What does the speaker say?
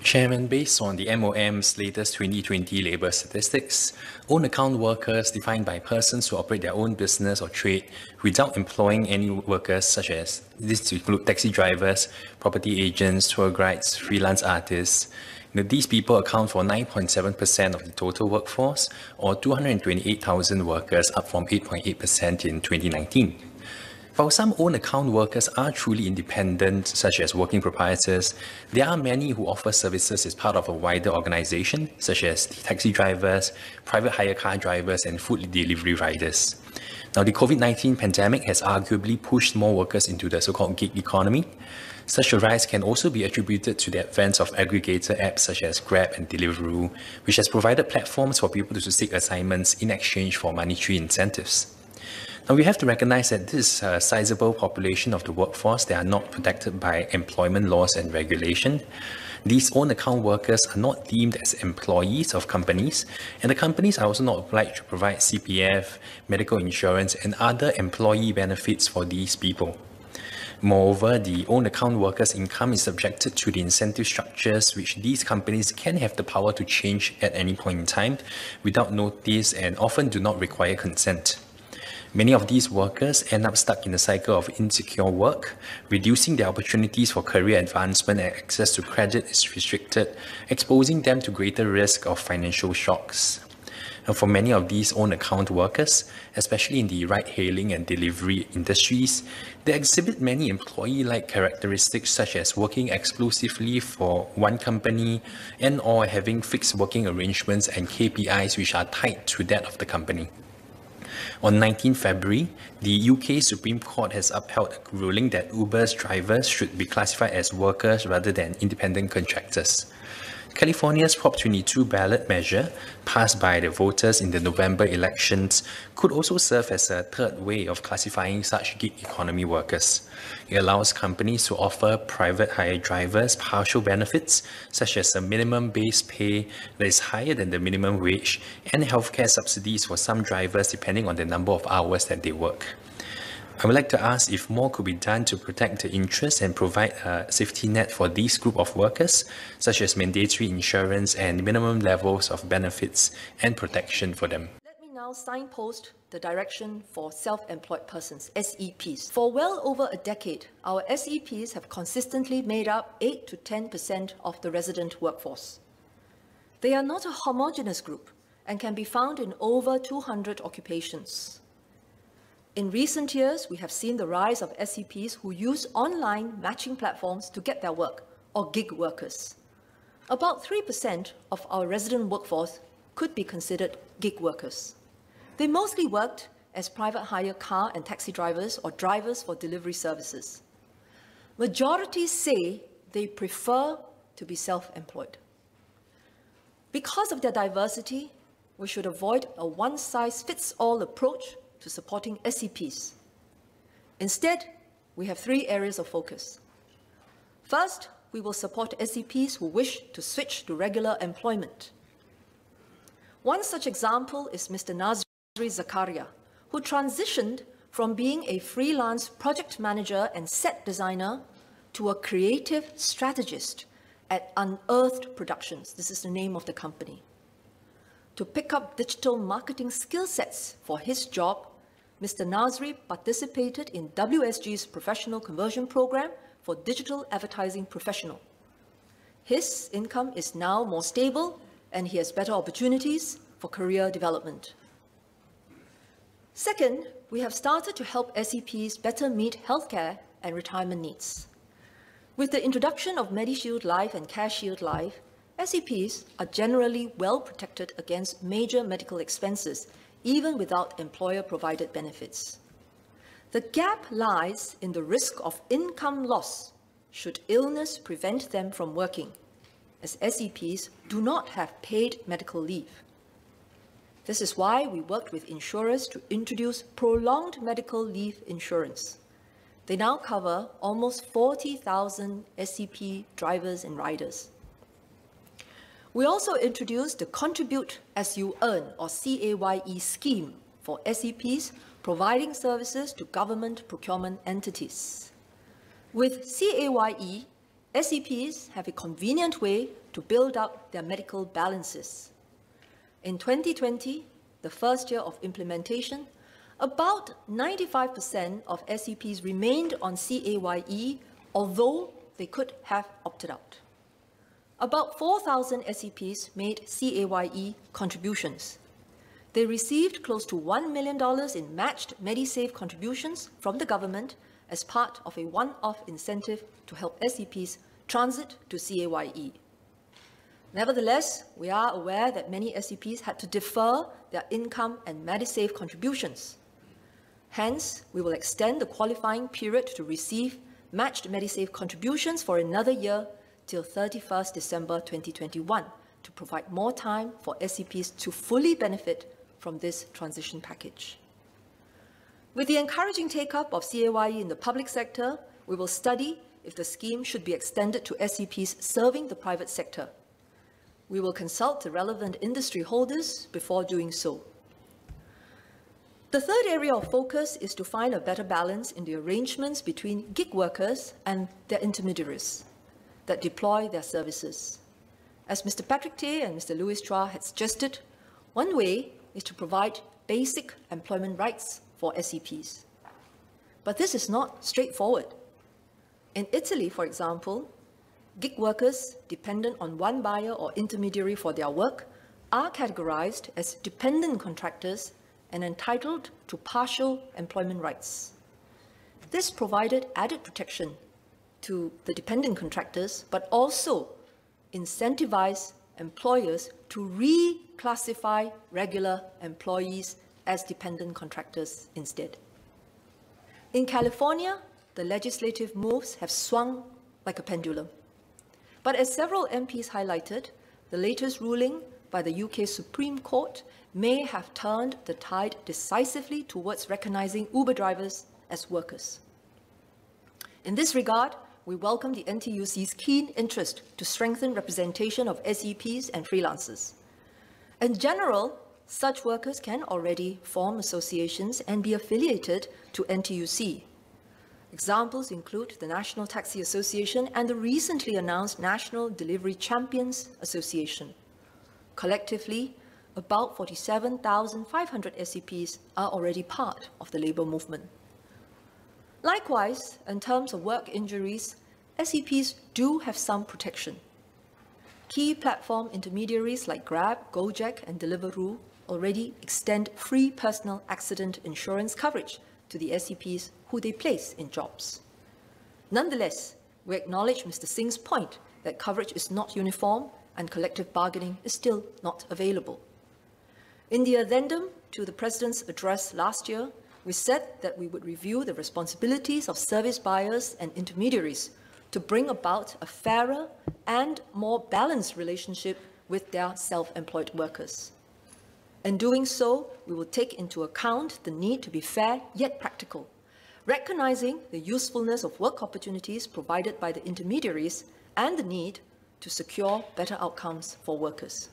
Chairman, based on the MOM's latest 2020 labour statistics, own account workers defined by persons who operate their own business or trade without employing any workers such as, this include taxi drivers, property agents, tour guides, freelance artists. These people account for 9.7% of the total workforce, or 228,000 workers, up from 8.8% in 2019. While some own account workers are truly independent, such as working proprietors, there are many who offer services as part of a wider organization, such as taxi drivers, private hire car drivers, and food delivery riders. Now, the COVID-19 pandemic has arguably pushed more workers into the so-called gig economy. Such a rise can also be attributed to the advent of aggregator apps such as Grab and Deliveroo, which has provided platforms for people to seek assignments in exchange for monetary incentives. Now, we have to recognize that this is a sizable population of the workforce that are not protected by employment laws and regulation. These own account workers are not deemed as employees of companies, and the companies are also not obliged to provide CPF, medical insurance, and other employee benefits for these people. Moreover, the own account workers' income is subjected to the incentive structures which these companies can have the power to change at any point in time without notice and often do not require consent. Many of these workers end up stuck in a cycle of insecure work, reducing their opportunities for career advancement and access to credit is restricted, exposing them to greater risk of financial shocks. And for many of these own account workers, especially in the ride-hailing and delivery industries, they exhibit many employee-like characteristics such as working exclusively for one company and/or having fixed working arrangements and KPIs which are tied to that of the company. On 19 February, the UK Supreme Court has upheld a ruling that Uber's drivers should be classified as workers rather than independent contractors. California's Prop 22 ballot measure, passed by the voters in the November elections, could also serve as a third way of classifying such gig economy workers. It allows companies to offer private hire drivers partial benefits, such as a minimum base pay that is higher than the minimum wage, and healthcare subsidies for some drivers depending on the number of hours that they work. I would like to ask if more could be done to protect the interests and provide a safety net for these group of workers, such as mandatory insurance and minimum levels of benefits and protection for them. Let me now signpost the direction for self-employed persons, SEPs. For well over a decade, our SEPs have consistently made up 8 to 10% of the resident workforce. They are not a homogeneous group and can be found in over 200 occupations. In recent years, we have seen the rise of SEPs who use online matching platforms to get their work, or gig workers. About 3% of our resident workforce could be considered gig workers. They mostly worked as private hire car and taxi drivers or drivers for delivery services. Majorities say they prefer to be self-employed. Because of their diversity, we should avoid a one-size-fits-all approach to supporting SEPs. Instead, we have 3 areas of focus. First, we will support SEPs who wish to switch to regular employment. One such example is Mr. Nazri Zakaria, who transitioned from being a freelance project manager and set designer to a creative strategist at Unearthed Productions. This is the name of the company. To pick up digital marketing skill sets for his job, Mr. Nazri participated in WSG's professional conversion program for digital advertising professional. His income is now more stable and he has better opportunities for career development. Second, we have started to help SEPs better meet healthcare and retirement needs. With the introduction of MediShield Life and CareShield Life, SEPs are generally well protected against major medical expenses, even without employer-provided benefits. The gap lies in the risk of income loss should illness prevent them from working, as SEPs do not have paid medical leave. This is why we worked with insurers to introduce prolonged medical leave insurance. They now cover almost 40,000 SEP drivers and riders. We also introduced the Contribute As You Earn, or CAYE scheme, for SEPs providing services to government procurement entities. With CAYE, SEPs have a convenient way to build up their medical balances. In 2020, the first year of implementation, about 95% of SEPs remained on CAYE, although they could have opted out. About 4,000 SEPs made CAYE contributions. They received close to $1 million in matched MediSave contributions from the government as part of a one-off incentive to help SEPs transit to CAYE. Nevertheless, we are aware that many SEPs had to defer their income and MediSave contributions. Hence, we will extend the qualifying period to receive matched MediSave contributions for another year till 31st December 2021 to provide more time for SEPs to fully benefit from this transition package. With the encouraging take-up of CAYE in the public sector, we will study if the scheme should be extended to SEPs serving the private sector. We will consult the relevant industry holders before doing so. The third area of focus is to find a better balance in the arrangements between gig workers and their intermediaries that deploy their services. As Mr. Patrick Teo and Mr. Louis Chua had suggested, one way is to provide basic employment rights for SEPs. But this is not straightforward. In Italy, for example, gig workers dependent on one buyer or intermediary for their work are categorized as dependent contractors and entitled to partial employment rights. This provided added protection to the dependent contractors, but also incentivized employers to reclassify regular employees as dependent contractors instead. In California, the legislative moves have swung like a pendulum. But as several MPs highlighted, the latest ruling by the UK Supreme Court may have turned the tide decisively towards recognizing Uber drivers as workers. In this regard, we welcome the NTUC's keen interest to strengthen representation of SEPs and freelancers. In general, such workers can already form associations and be affiliated to NTUC. Examples include the National Taxi Association and the recently announced National Delivery Champions Association. Collectively, about 47,500 SEPs are already part of the labour movement. Likewise, in terms of work injuries, SEPs do have some protection. Key platform intermediaries like Grab, Gojek, and Deliveroo already extend free personal accident insurance coverage to the SEPs who they place in jobs. Nonetheless, we acknowledge Mr. Singh's point that coverage is not uniform and collective bargaining is still not available. In the addendum to the President's address last year, we said that we would review the responsibilities of service buyers and intermediaries to bring about a fairer and more balanced relationship with their self-employed workers. In doing so, we will take into account the need to be fair yet practical, recognizing the usefulness of work opportunities provided by the intermediaries and the need to secure better outcomes for workers.